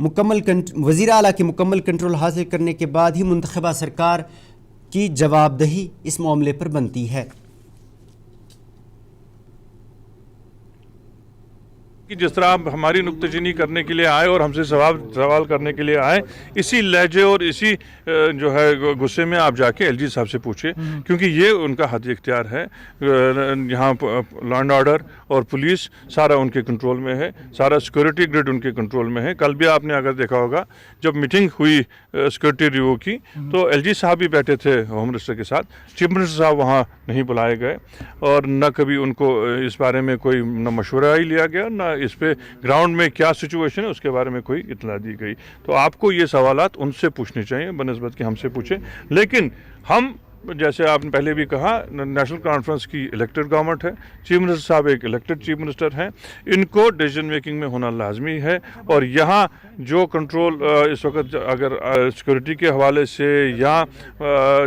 وزیر اعلیٰ کی مکمل کنٹرول حاصل کرنے کے بعد ہی منتخبہ سرکار کی جواب دہی اس معاملے پر بنتی ہے۔ کہ جس طرح آپ ہماری نکتہ چینی کرنے کے لیے آئے اور ہم سے سوال کرنے کے لیے آئے، اسی لہجے اور اسی جو ہے غصے میں آپ جا کے ایل جی صاحب سے پوچھیں، کیونکہ یہ ان کا حد اختیار ہے۔ یہاں لا اینڈ آرڈر اور پولیس سارا ان کے کنٹرول میں ہے، سارا سیکورٹی گریڈ ان کے کنٹرول میں ہے۔ کل بھی آپ نے اگر دیکھا ہوگا جب میٹنگ ہوئی سیکورٹی ریویو کی تو ایل جی صاحب بھی بیٹھے تھے ہوم منسٹر کے ساتھ، چیف منسٹر صاحب وہاں نہیں بلائے گئے اور نہ کبھی ان کو اس بارے میں کوئی نہ مشورہ ہی لیا گیا، نہ اس پہ گراؤنڈ میں کیا سچویشن ہے اس کے بارے میں کوئی اطلاع دی گئی۔ تو آپ کو یہ سوالات ان سے پوچھنے چاہیے بنسبت کہ ہم سے پوچھیں، لیکن ہم جیسے آپ نے پہلے بھی کہا نیشنل کانفرنس کی الیکٹڈ گورنمنٹ ہے، چیف منسٹر صاحب ایک الیکٹڈ چیف منسٹر ہیں، ان کو ڈیسیجن میکنگ میں ہونا لازمی ہے۔ اور یہاں جو کنٹرول اس وقت اگر سیکورٹی کے حوالے سے یا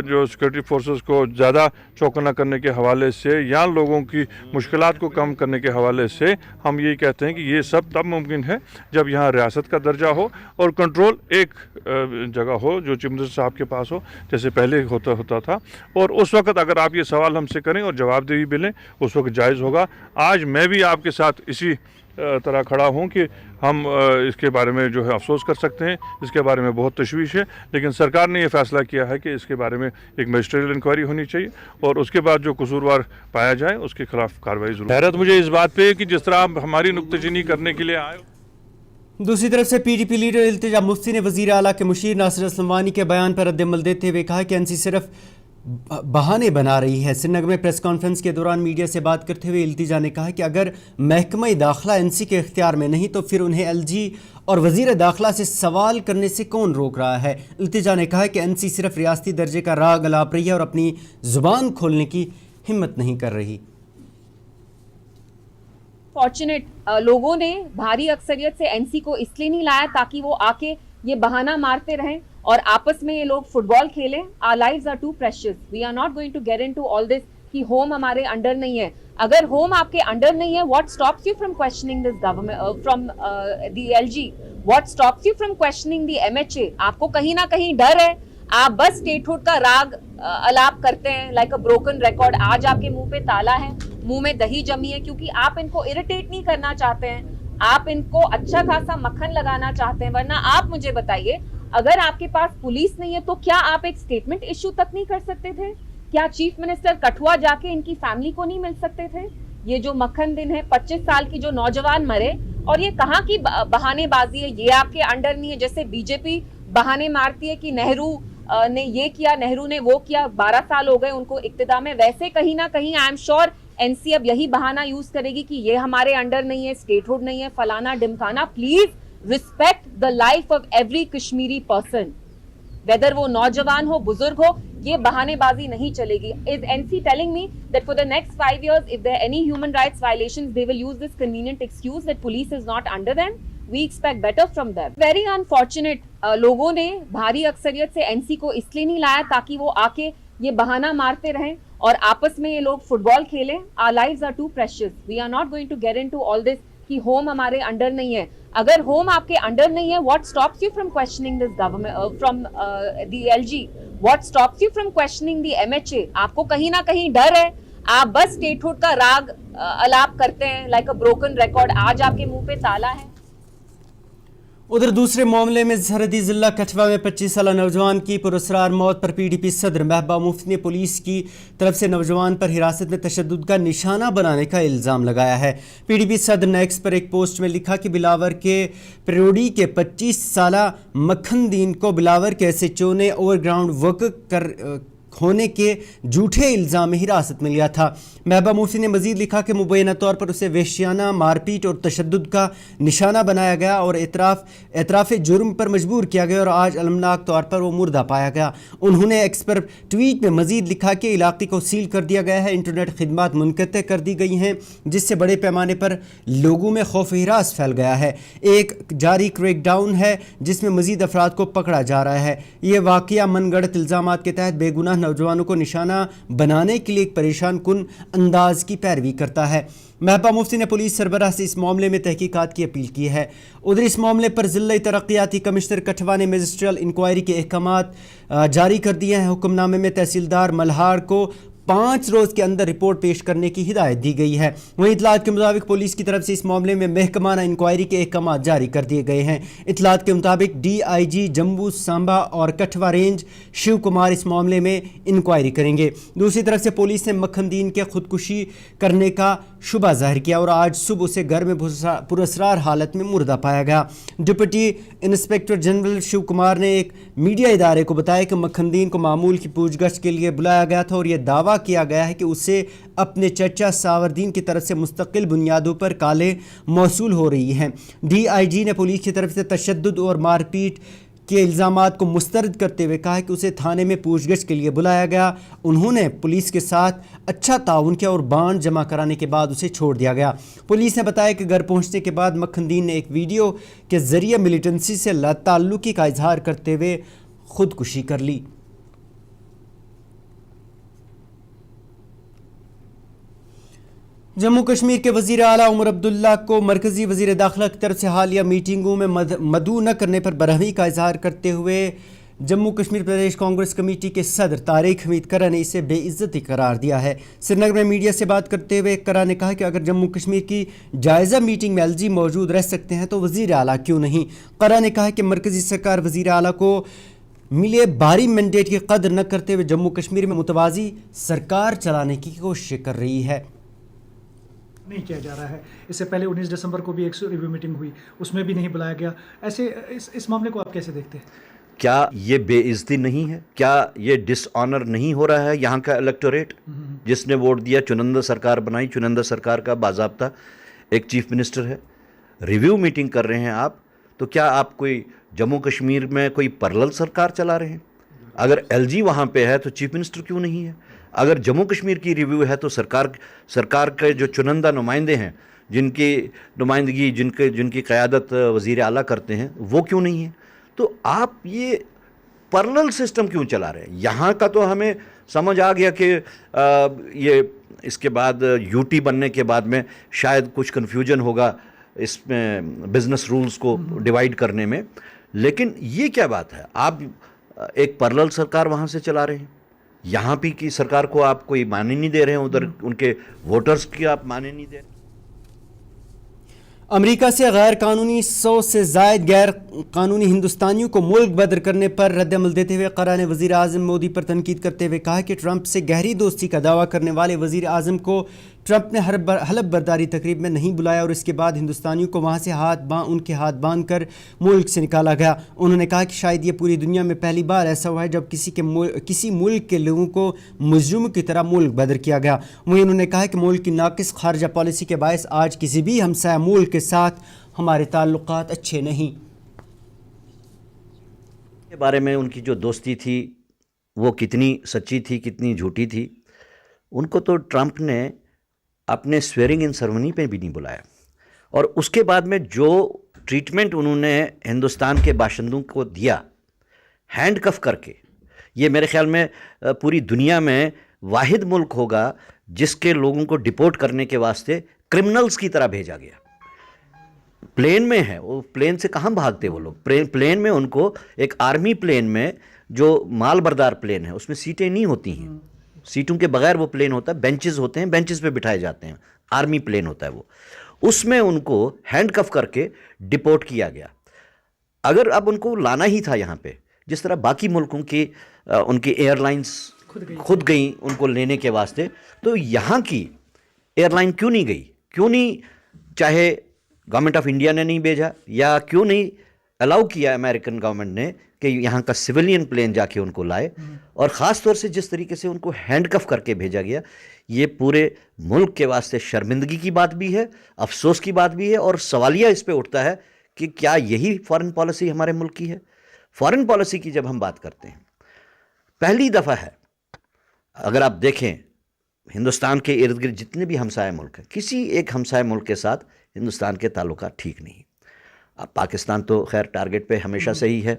جو سیکورٹی فورسز کو زیادہ چوکنا کرنے کے حوالے سے یا لوگوں کی مشکلات کو کم کرنے کے حوالے سے ہم یہی کہتے ہیں کہ یہ سب تب ممکن ہے جب یہاں ریاست کا درجہ ہو اور کنٹرول ایک جگہ ہو جو چیف منسٹر صاحب کے پاس ہو جیسے پہلے ہوتا تھا۔ اور اس وقت اگر آپ یہ سوال ہم سے کریں اور جواب دہی بھی لیں اس وقت جائز ہوگا۔ آج میں بھی آپ کے ساتھ اسی طرح کھڑا ہوں کہ ہم اس کے بارے میں جو ہے افسوس کر سکتے ہیں، اس کے بارے میں بہت تشویش ہے، لیکن سرکار نے یہ فیصلہ کیا ہے کہ اس کے بارے میں ایک میجسٹریل انکوائری ہونی چاہیے اور اس کے بعد جو قصوروار پایا جائے اس کے خلاف کارروائی ضرور۔ حیرت مجھے اس بات پہ کہ جس طرح آپ ہماری نکتہ چینی کرنے کے لیے آئے۔ دوسری طرف سے پی ڈی پی لیڈر التجا مفتی نے وزیر اعلیٰ کے مشیر ناصر اسلم وانی کے بیان پر رد عمل دیتے ہوئے کہا کہ این سی صرف بہانے بنا رہی ہے۔ سری نگر میں پریس کانفرنس کے دوران میڈیا سے بات کرتے ہوئے التجا نے کہا کہ اگر محکمہ داخلہ این سی کے اختیار میں نہیں تو پھر انہیں ایل جی اور وزیر داخلہ سے سوال کرنے سے کون روک رہا ہے۔ التجا نے کہا کہ این سی صرف ریاستی درجے کا راگ الاپ رہی ہے اور اپنی زبان کھولنے کی ہمت نہیں کر رہی۔ فارچونیٹ لوگوں نے بھاری اکثریت سے این سی کو اس لیے نہیں لایا تاکہ وہ آ کے یہ بہانہ مارتے رہیں اور آپس میں یہ لوگ فٹ بال کھیلیں۔ Our lives are too precious. We are not going to get into all this کہ ہوم ہمارے انڈر نہیں ہے۔ اگر ہوم آپ کے انڈر نہیں ہے what stops you from questioning this government from the LG? What stops you from questioning the MHA? آپ کو کہیں نہ کہیں ڈر ہے، آپ بس اسٹیٹ ہوڈ کا راگ الاپ کرتے ہیں لائک اے بروکن ریکارڈ۔ آج آپ کے منہ پہ تالا ہے، منہ میں دہی جمی ہے کیونکہ آپ ان کو اریٹیٹ نہیں کرنا چاہتے ہیں، آپ ان کو اچھا خاصا مکھن لگانا چاہتے ہیں۔ ورنہ آپ مجھے بتائیے اگر آپ کے پاس پولیس نہیں ہے تو کیا آپ ایک سٹیٹمنٹ ایشو تک نہیں کر سکتے تھے؟ کیا چیف منسٹر کٹھوا جا کے ان کی فیملی کو نہیں مل سکتے تھے؟ یہ جو مکھن دن ہے 25 سال کی جو نوجوان مرے اور یہ کہاں کی بہانے بازی ہے؟ یہ آپ کے انڈر نہیں ہے۔ جیسے بی جے پی بہانے مارتی ہے کہ نہرو نے یہ کیا، نہرو نے وہ کیا، 12 سال ہو گئے ان کو اقتدار میں، ویسے کہیں نہ کہیں I am sure N C اب یہی بہانہ یوز کرے گی کہ یہ ہمارے انڈر نہیں ہے، اسٹیٹ ہوڈ نہیں ہے، فلانا ڈمکانا۔ Please respect the life of every Kashmiri person, whether وہ نوجوان ہو بزرگ ہو، یہ بہانے بازی نہیں چلے گی۔ Is NC telling me that for the next 5 years if there are any human rights violations they will use this convenient excuse that police is not under them? We expect better from them. Very unfortunate لوگوں نے بھاری اکثریت سے N C کو اس لیے نہیں لایا تاکہ وہ آ کے یہ بہانہ مارتے رہیں اور آپس میں یہ لوگ فٹ بال کھیلیں۔ Our lives are too precious. We are not going to get into all this کہ ہوم ہمارے انڈر نہیں ہے۔ اگر ہوم آپ کے انڈر نہیں ہے what stops you from questioning this government from the LG? What stops you from questioning the MHA? آپ کو کہیں نہ کہیں ڈر ہے، آپ بس اسٹیٹ ہوڈ کا راگ الاپ کرتے ہیں لائک اے بروکن ریکارڈ۔ آج آپ کے منہ پہ تالا ہے۔ ادھر دوسرے معاملے میں سرحدی ضلع کٹھوا میں 25 سالہ نوجوان کی پراسرار موت پر پی ڈی پی صدر محبوبہ مفتی نے پولیس کی طرف سے نوجوان پر حراست میں تشدد کا نشانہ بنانے کا الزام لگایا ہے۔ پی ڈی پی صدر نے ایکس پر ایک پوسٹ میں لکھا کہ بلاور کے پریوڈی کے 25 سالہ مکھن دین کو بلاور کے ایس ایچ او نے اوور گراؤنڈ ورک ہونے کے جھوٹے الزام میں حراست میں لیا تھا۔ محبوبہ مفتی نے مزید لکھا کہ مبینہ طور پر اسے وحشیانہ مار پیٹ اور تشدد کا نشانہ بنایا گیا اور اعتراف جرم پر مجبور کیا گیا اور آج المناک طور پر وہ مردہ پایا گیا۔ انہوں نے ایکس پر ٹویٹ میں مزید لکھا کہ علاقے کو سیل کر دیا گیا ہے، انٹرنیٹ خدمات منقطع کر دی گئی ہیں جس سے بڑے پیمانے پر لوگوں میں خوف و ہراس پھیل گیا ہے۔ ایک جاری کریک ڈاؤن ہے جس میں مزید افراد کو پکڑا جا رہا ہے۔ یہ واقعہ من گھڑت الزامات کے تحت بے گناہ نوجوانوں کو نشانہ بنانے کے لیے ایک پریشان کن انداز کی پیروی کرتا ہے۔ محبوبہ مفتی نے پولیس سربراہ سے اس معاملے میں تحقیقات کی اپیل کی ہے۔ ادھر اس معاملے پر ضلعی ترقیاتی کمشنر کٹھوعہ نے میجسٹریل انکوائری کے احکامات جاری کر دیے ہیں۔ حکم نامے میں تحصیلدار ملہاڑ کو 5 روز کے اندر رپورٹ پیش کرنے کی ہدایت دی گئی ہے۔ وہیں اطلاعات کے مطابق پولیس کی طرف سے اس معاملے میں محکمانہ انکوائری کے احکامات جاری کر دیے گئے ہیں۔ اطلاعات کے مطابق ڈی آئی جی جموں، سانبا اور کٹھوعہ رینج شیو کمار اس معاملے میں انکوائری کریں گے۔ دوسری طرف سے پولیس نے مکھن دین کے خودکشی کرنے کا شبہ ظاہر کیا اور آج صبح اسے گھر میں پراسرار حالت میں مردہ پایا گیا۔ Deputy inspector general Shiv Kumar نے ایک میڈیا ادارے کو بتایا کہ مکھن دین کو معمول کی پوچھ گچھ کے لیے بلایا گیا تھا اور یہ دعویٰ کیا گیا ہے کہ اسے اپنے چچا ساوردین کی طرف سے مستقل بنیادوں پر کالیں موصول ہو رہی ہیں۔ ڈی آئی جی نے پولیس کی طرف سے تشدد اور مار پیٹ کے الزامات کو مسترد کرتے ہوئے کہا کہ اسے تھانے میں پوچھ گچھ کے لیے بلایا گیا۔ انہوں نے پولیس کے ساتھ اچھا تعاون کیا اور بانڈ جمع کرانے کے بعد اسے چھوڑ دیا گیا۔ پولیس نے بتایا کہ گھر پہنچنے کے بعد مکھن دین نے ایک ویڈیو کے ذریعے ملیٹنسی سے تعلقی کا اظہار کرتے ہوئے خودکشی کر لی۔ جموں کشمیر کے وزیر اعلیٰ عمر عبداللہ کو مرکزی وزیر داخلہ کی طرف سے حالیہ میٹنگوں میں مدعو نہ کرنے پر برہمی کا اظہار کرتے ہوئے جموں کشمیر پردیش کانگریس کمیٹی کے صدر طارق حمید کرا نے اسے بے عزتی قرار دیا ہے۔ سری نگر میں میڈیا سے بات کرتے ہوئے کرا نے کہا کہ اگر جموں کشمیر کی جائزہ میٹنگ میں ایل جی موجود رہ سکتے ہیں تو وزیر اعلیٰ کیوں نہیں۔ کرا نے کہا کہ مرکزی سرکار وزیر اعلیٰ کو ملے بھاری مینڈیٹ کی قدر نہ کرتے ہوئے جموں کشمیر میں متوازی سرکار چلانے کی کوشش کر رہی ہے۔ نہیں کیا جا رہا ہے۔ اس سے پہلے 19 دسمبر کو بھی ایک ریویو میٹنگ ہوئی، اس میں بھی نہیں بلایا گیا۔ ایسے اس معاملے کو آپ کیسے دیکھتے ہیں؟ کیا یہ بے عزتی نہیں ہے؟ کیا یہ ڈس آنر نہیں ہو رہا ہے یہاں کا الیکٹوریٹ جس نے ووٹ دیا، چنندہ سرکار بنائی، چنندہ سرکار کا باضابطہ ایک چیف منسٹر ہے؟ ریویو میٹنگ کر رہے ہیں آپ، تو کیا آپ کوئی جموں کشمیر میں کوئی پیرلل سرکار چلا رہے ہیں؟ اگر ایل جی وہاں پہ ہے تو چیف منسٹر کیوں نہیں ہے؟ اگر جموں کشمیر کی ریویو ہے تو سرکار کے جو چنندہ نمائندے ہیں، جن کی نمائندگی جن کی قیادت وزیر اعلیٰ کرتے ہیں، وہ کیوں نہیں ہیں؟ تو آپ یہ پیرلل سسٹم کیوں چلا رہے ہیں؟ یہاں کا تو ہمیں سمجھ آ گیا کہ یہ اس کے بعد یو ٹی بننے کے بعد میں شاید کچھ کنفیوژن ہوگا اس میں بزنس رولز کو ڈیوائیڈ کرنے میں، لیکن یہ کیا بات ہے؟ آپ ایک پیرلل سرکار وہاں سے چلا رہے ہیں، یہاں پہ کی سرکار کو آپ کوئی معنی نہیں دے رہے ہیں، ادھر ان کے ووٹرز کی آپ معنی نہیں دے رہے ہیں۔ امریکہ سے غیر قانونی 100 سے زائد غیر قانونی ہندوستانیوں کو ملک بدر کرنے پر رد عمل دیتے ہوئے قرا نے وزیر اعظم مودی پر تنقید کرتے ہوئے کہا کہ ٹرمپ سے گہری دوستی کا دعویٰ کرنے والے وزیر اعظم کو ٹرمپ نے حلف برداری تقریب میں نہیں بلایا اور اس کے بعد ہندوستانیوں کو وہاں سے ان کے ہاتھ باندھ کر ملک سے نکالا گیا۔ انہوں نے کہا کہ شاید یہ پوری دنیا میں پہلی بار ایسا ہوا ہے جب کسی ملک کے لوگوں کو مجرم کی طرح ملک بدر کیا گیا۔ وہیں انہوں نے کہا کہ ملک کی ناقص خارجہ پالیسی کے باعث آج کسی بھی ہمسایہ ملک کے ساتھ ہمارے تعلقات اچھے نہیں۔ کے بارے میں ان کی جو دوستی تھی وہ کتنی سچی تھی، کتنی جھوٹی تھی، ان کو تو ٹرمپ نے اپنے سویرنگ ان سرمنی پہ بھی نہیں بلایا، اور اس کے بعد میں جو ٹریٹمنٹ انہوں نے ہندوستان کے باشندوں کو دیا ہینڈ کف کر کے، یہ میرے خیال میں پوری دنیا میں واحد ملک ہوگا جس کے لوگوں کو ڈپورٹ کرنے کے واسطے کرمنلز کی طرح بھیجا گیا۔ پلین میں ہے، وہ پلین سے کہاں بھاگتے وہ لوگ؟ پلین میں ان کو ایک آرمی پلین میں جو مال بردار پلین ہے اس میں سیٹیں نہیں ہوتی ہیں، سیٹوں کے بغیر وہ پلین ہوتا ہے، بینچز ہوتے ہیں، بینچز پہ بٹھائے جاتے ہیں، آرمی پلین ہوتا ہے وہ، اس میں ان کو ہینڈ کف کر کے ڈپورٹ کیا گیا۔ اگر اب ان کو لانا ہی تھا یہاں پہ، جس طرح باقی ملکوں کی ان کی ایئر لائنس خود گئیں ان کو لینے کے واسطے، تو یہاں کی ایئر لائن کیوں نہیں گئی؟ کیوں نہیں، چاہے گورنمنٹ آف انڈیا نے نہیں بھیجا، یا کیوں نہیں الاؤ کیا امریکن گورنمنٹ نے کہ یہاں کا سویلین پلین جا کے ان کو لائے؟ اور خاص طور سے جس طریقے سے ان کو ہینڈ کف کر کے بھیجا گیا، یہ پورے ملک کے واسطے شرمندگی کی بات بھی ہے، افسوس کی بات بھی ہے، اور سوالیہ اس پہ اٹھتا ہے کہ کیا یہی فارن پالیسی ہمارے ملک کی ہے؟ فارن پالیسی کی جب ہم بات کرتے ہیں، پہلی دفعہ ہے، اگر آپ دیکھیں ہندوستان کے ارد گرد جتنے بھی ہمسائے ملک ہیں، کسی ایک ہمسائے ملک کے ساتھ ہندوستان کے تعلقات ٹھیک نہیں۔ اب پاکستان تو خیر ٹارگٹ پہ ہمیشہ سے ہی ہے،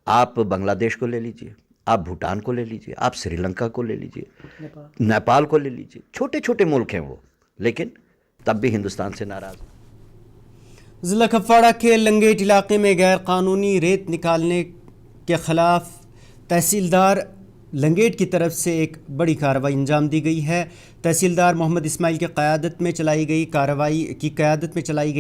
آپ بنگلہ دیش کو لے لیجئے، آپ بھوٹان کو لے لیجئے, آپ سری لنکا کو لے لیجئے, نیپال کو لے لیجئے, چھوٹے چھوٹے ملک ہیں وہ, لیکن تب بھی ہندوستان سے ناراض. ضلع کپواڑہ کے لنگیٹ علاقے میں غیر قانونی ریت نکالنے کے خلاف تحصیلدار لنگیٹ کی طرف سے ایک بڑی کارروائی انجام دی گئی ہے. تحصیلدار محمد اسماعیل کی قیادت میں چلائی گئی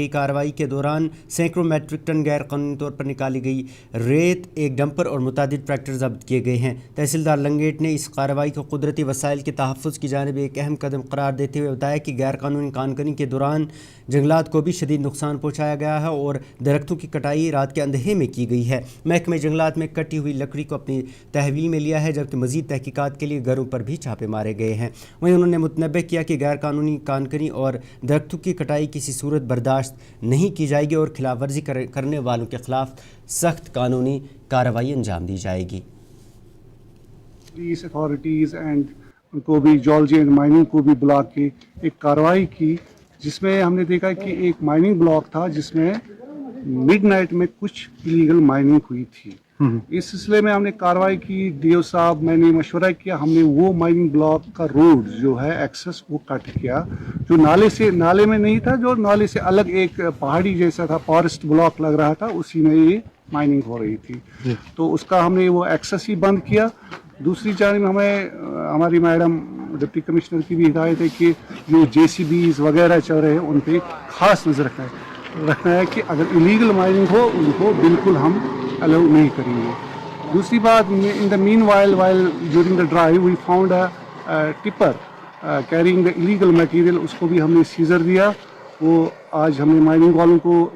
کارروائی کے دوران سینکڑوں میٹرک ٹن غیر قانونی طور پر نکالی گئی ریت, ایک ڈمپر اور متعدد ٹریکٹر ضبط کیے گئے ہیں. تحصیلدار لنگیٹ نے اس کارروائی کو قدرتی وسائل کے تحفظ کی جانب ایک اہم قدم قرار دیتے ہوئے بتایا کہ غیر قانونی کانکنی کے دوران جنگلات کو بھی شدید نقصان پہنچایا گیا ہے اور درختوں کی کٹائی رات کے اندھیرے میں کی گئی ہے. محکمہ جنگلات میں کٹی ہوئی لکڑی کو اپنی تحویل میں لیا ہے, جبکہ مزید تحقیقات کے لیے گھروں پر بھی چھاپے مارے گئے ہیں. وہیں انہوں نے متنبہ کیا کہ غیر قانونی کانکنی اور درختوں کی کٹائی کسی صورت برداشت نہیں کی جائے گی اور خلاف ورزی کرنے والوں کے خلاف سخت قانونی کارروائی انجام دی جائے گی. پولیس اتھارٹیز اینڈ ان کو بھی جیولوجی اینڈ مائننگ کو بھی بلا کے ایک کارروائی کی, جس میں ہم نے دیکھا کہ ایک مائننگ بلاک تھا جس میں مڈ نائٹ میں کچھ ایلیگل مائننگ ہوئی تھی. اس سلسلے میں ہم نے کارروائی کی, ڈی او صاحب میں نے مشورہ کیا, ہم نے وہ مائننگ بلاک کا روڈ جو ہے ایکسس وہ کٹ کیا, جو نالے میں نہیں تھا, جو نالے سے الگ ایک پہاڑی جیسا تھا, فارسٹ بلاک لگ رہا تھا, اسی میں یہ مائننگ ہو رہی تھی. تو اس کا ہم نے وہ ایکسس ہی بند کیا. دوسری جانب ہماری میڈم ڈپٹی کمشنر کی بھی ہدایت ہے کہ جو JCBs وغیرہ چل رہے ہیں ان پہ خاص نظر رکھنا ہے کہ اگر ایلیگل مائننگ ہو ان کو بالکل ہم الاؤ نہیں کریں گے. دوسری بات, in the meanwhile during the drive we found a tipper carrying the illegal material, اس کو بھی ہم نے سیزر دیا. وہ آج ہم نے مائننگ والوں کو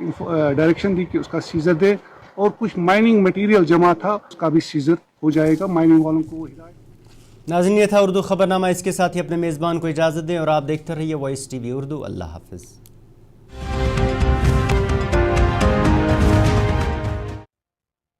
ڈائریکشن دی کہ اس کا سیزر دے, اور کچھ مائننگ مٹیریل جمع تھا اس کا بھی سیزر ہو جائے گا. مائننگ والوں کو ہدایت. ناظرین, یہ تھا اردو خبرنامہ. اس کے ساتھ ہی اپنے میزبان کو اجازت دیں اور آپ دیکھتے رہیے وائس TV اردو. اللہ حافظ.